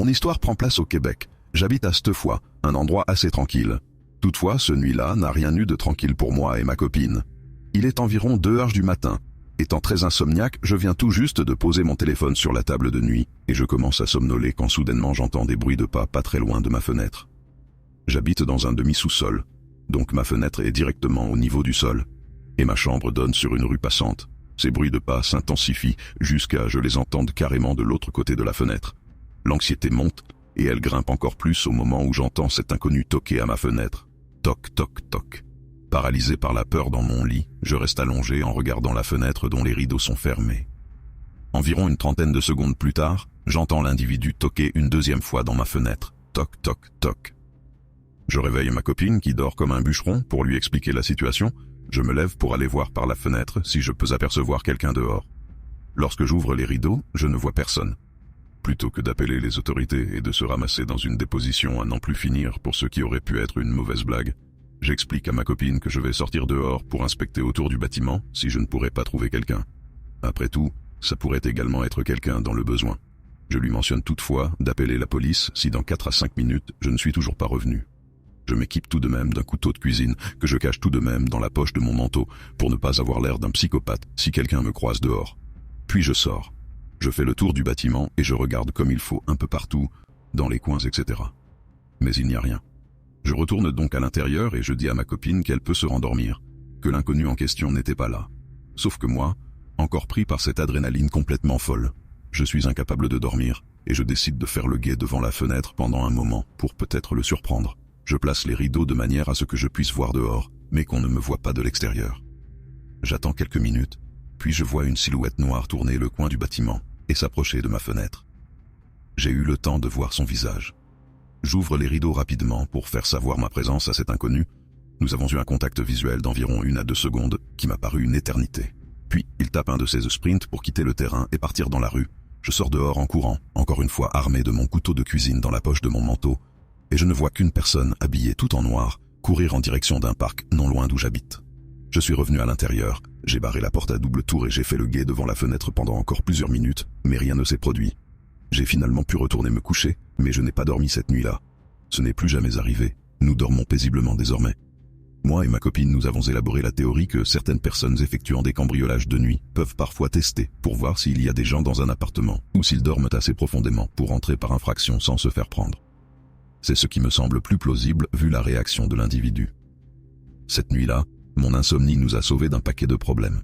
Mon histoire prend place au Québec. J'habite à Steffoy, un endroit assez tranquille. Toutefois, ce nuit-là n'a rien eu de tranquille pour moi et ma copine. Il est environ 2 heures du matin. Étant très insomniaque, je viens tout juste de poser mon téléphone sur la table de nuit et je commence à somnoler quand soudainement j'entends des bruits de pas très loin de ma fenêtre. J'habite dans un demi-sous-sol, donc ma fenêtre est directement au niveau du sol et ma chambre donne sur une rue passante. Ces bruits de pas s'intensifient jusqu'à je les entende carrément de l'autre côté de la fenêtre. L'anxiété monte et elle grimpe encore plus au moment où j'entends cet inconnu toquer à ma fenêtre. Toc, toc, toc. Paralysé par la peur dans mon lit, je reste allongé en regardant la fenêtre dont les rideaux sont fermés. Environ une trentaine de secondes plus tard, j'entends l'individu toquer une deuxième fois dans ma fenêtre. Toc, toc, toc. Je réveille ma copine qui dort comme un bûcheron pour lui expliquer la situation. Je me lève pour aller voir par la fenêtre si je peux apercevoir quelqu'un dehors. Lorsque j'ouvre les rideaux, je ne vois personne. Plutôt que d'appeler les autorités et de se ramasser dans une déposition à n'en plus finir pour ce qui aurait pu être une mauvaise blague, j'explique à ma copine que je vais sortir dehors pour inspecter autour du bâtiment si je ne pourrais pas trouver quelqu'un. Après tout, ça pourrait également être quelqu'un dans le besoin. Je lui mentionne toutefois d'appeler la police si dans 4 à 5 minutes je ne suis toujours pas revenu. Je m'équipe tout de même d'un couteau de cuisine que je cache tout de même dans la poche de mon manteau pour ne pas avoir l'air d'un psychopathe si quelqu'un me croise dehors. Puis je sors. Je fais le tour du bâtiment et je regarde comme il faut un peu partout, dans les coins, etc. Mais il n'y a rien. Je retourne donc à l'intérieur et je dis à ma copine qu'elle peut se rendormir, que l'inconnu en question n'était pas là. Sauf que moi, encore pris par cette adrénaline complètement folle, je suis incapable de dormir et je décide de faire le guet devant la fenêtre pendant un moment pour peut-être le surprendre. Je place les rideaux de manière à ce que je puisse voir dehors, mais qu'on ne me voit pas de l'extérieur. J'attends quelques minutes, puis je vois une silhouette noire tourner le coin du bâtiment et s'approcher de ma fenêtre. J'ai eu le temps de voir son visage. J'ouvre les rideaux rapidement pour faire savoir ma présence à cet inconnu. Nous avons eu un contact visuel d'environ 1 à 2 secondes qui m'a paru une éternité. Puis il tape un de ses sprints pour quitter le terrain et partir dans la rue. Je sors dehors en courant, encore une fois armé de mon couteau de cuisine dans la poche de mon manteau, et je ne vois qu'une personne habillée tout en noir courir en direction d'un parc non loin d'où j'habite. Je suis revenu à l'intérieur, j'ai barré la porte à double tour et j'ai fait le guet devant la fenêtre pendant encore plusieurs minutes, mais rien ne s'est produit. J'ai finalement pu retourner me coucher, mais je n'ai pas dormi cette nuit-là. Ce n'est plus jamais arrivé, nous dormons paisiblement désormais. Moi et ma copine nous avons élaboré la théorie que certaines personnes effectuant des cambriolages de nuit peuvent parfois tester pour voir s'il y a des gens dans un appartement ou s'ils dorment assez profondément pour entrer par infraction sans se faire prendre. C'est ce qui me semble plus plausible vu la réaction de l'individu. Cette nuit-là, mon insomnie nous a sauvés d'un paquet de problèmes.